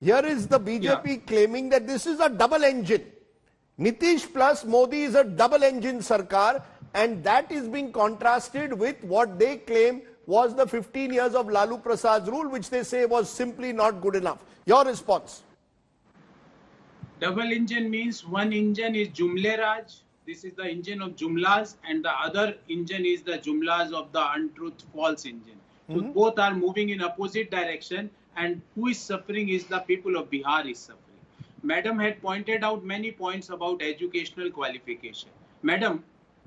Here is the BJP claiming that this is a double engine. Nitish plus Modi is a double engine sarkar, and that is being contrasted with what they claim was the 15 years of Lalu Prasad's rule, which they say was simply not good enough. Your response? Double engine means one engine is Jumle Raj. This is the engine of Jumlas, and the other engine is the Jumlas of the untruth false engine. So both are moving in opposite direction, and who is suffering is the people of Bihar is suffering. Madam had pointed out many points about educational qualification. Madam,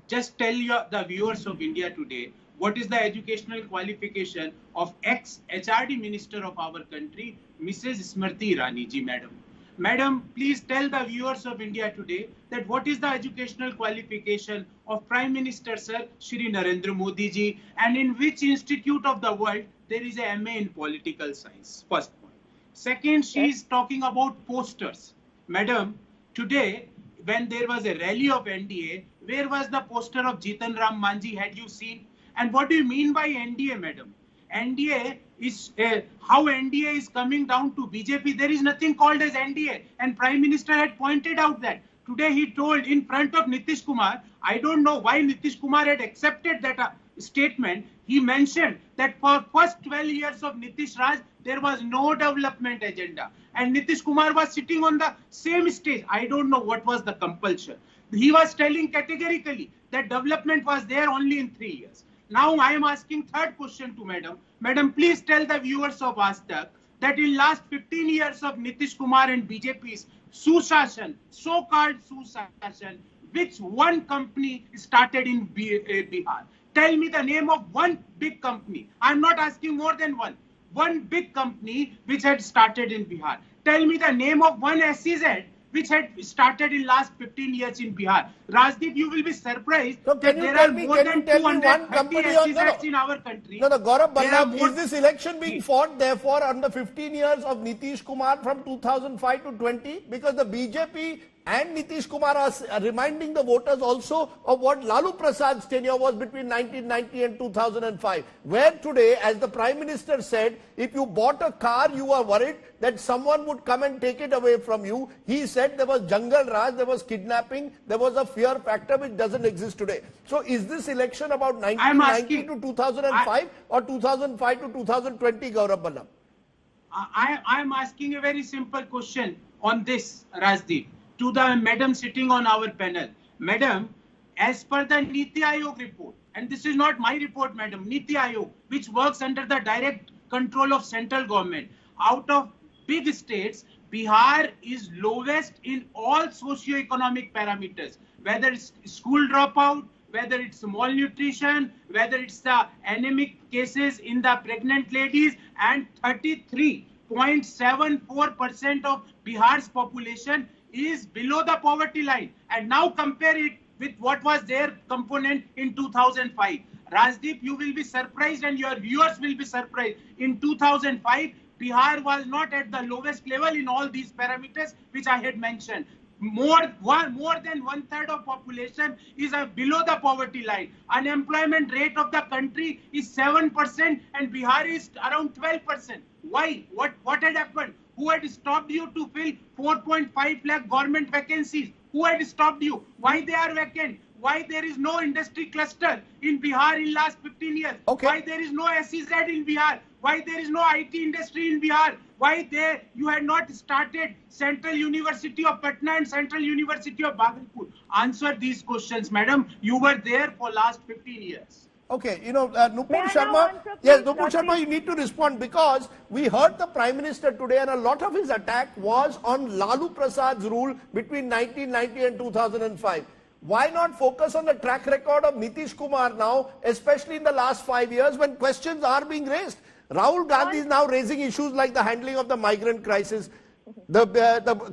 just tell the viewers of India today, what is the educational qualification of ex-HRD minister of our country, Mrs. Smriti Irani ji, madam. Madam, please tell the viewers of India today that what is the educational qualification of Prime Minister Sir Shri Narendra Modi ji, and in which institute of the world there is a MA in political science. First point. Second, she is talking about posters. Madam, today when there was a rally of NDA, where was the poster of Jitan Ram Manji? Had you seen? And what do you mean by NDA, madam? NDA is how NDA is coming down to BJP. There is nothing called as NDA, and Prime Minister had pointed out that. Today he told in front of Nitish Kumar, I don't know why Nitish Kumar had accepted that statement. He mentioned that for first 12 years of Nitish Raj, there was no development agenda. And Nitish Kumar was sitting on the same stage. I don't know what was the compulsion. He was telling categorically that development was there only in 3 years. Now I am asking third question to madam. Madam, please tell the viewers of Aaj that in last 15 years of Nitish Kumar and BJP's Sushashan, so-called Sushashan, which one company started in Bihar? Tell me the name of one big company. I'm not asking more than one. One big company which had started in Bihar. Tell me the name of one SEZ which had started in last 15 years in Bihar. Rajdeep, you will be surprised that there are more than 230 SEZs in our country. No, Gaurav Balla, is this election being fought therefore on the 15 years of Nitish Kumar from 2005 to 20? Because the BJP and Nitish Kumar are reminding the voters also of what Lalu Prasad's tenure was between 1990 and 2005. Where today, as the Prime Minister said, if you bought a car, you were worried that someone would come and take it away from you. He said there was Jungle Raj, there was kidnapping, there was a fear factor which doesn't exist today. So is this election about 1990 to 2005 or 2005 to 2020, Gaurav Balla? I am asking a very simple question on this, Rajdeep, to the madam sitting on our panel. Madam, as per the Niti Aayog report, and this is not my report, madam, Niti Aayog, which works under the direct control of central government, out of big states, Bihar is lowest in all socio-economic parameters, whether it's school dropout, whether it's malnutrition, whether it's the anemic cases in the pregnant ladies, and 33.74% of Bihar's population is below the poverty line. And now compare it with what was their component in 2005. Rajdeep, you will be surprised and your viewers will be surprised. In 2005, Bihar was not at the lowest level in all these parameters which I had mentioned. More than 1/3 of population is below the poverty line. Unemployment rate of the country is 7% and Bihar is around 12%. Why? What had happened? Who had stopped you to fill 4.5 lakh government vacancies? Who had stopped you? Why they are vacant? Why there is no industry cluster in Bihar in last 15 years? Okay. Why there is no SEZ in Bihar? Why there is no IT industry in Bihar? Why you had not started Central University of Patna and Central University of Bhagalpur? Answer these questions, madam. You were there for last 15 years. Okay, Nupur Sharma, yes, Nupur Sharma, you need to respond because we heard the Prime Minister today and a lot of his attack was on Lalu Prasad's rule between 1990 and 2005. Why not focus on the track record of Nitish Kumar now, especially in the last 5 years when questions are being raised? Rahul Gandhi is now raising issues like the handling of the migrant crisis. The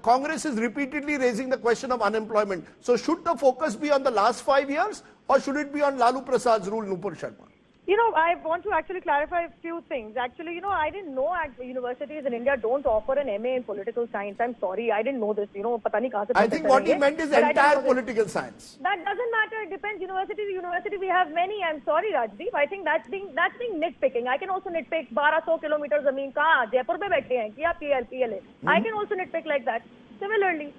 Congress is repeatedly raising the question of unemployment. So should the focus be on the last 5 years or should it be on Lalu Prasad's rule, Nupur Sharma? You know, I want to actually clarify a few things. Actually, you know, I didn't know universities in India don't offer an MA in political science. I'm sorry, I didn't know this. You know, pata nahi kahan se I think what he meant is entire political science. That doesn't matter. It depends university to university. We have many. I'm sorry, Rajdeep. I think that's being nitpicking. I can also nitpick 1200 kilometers zameen kahan Jaipur mein baithe hain kiya PLA. I can also nitpick like that. Similarly,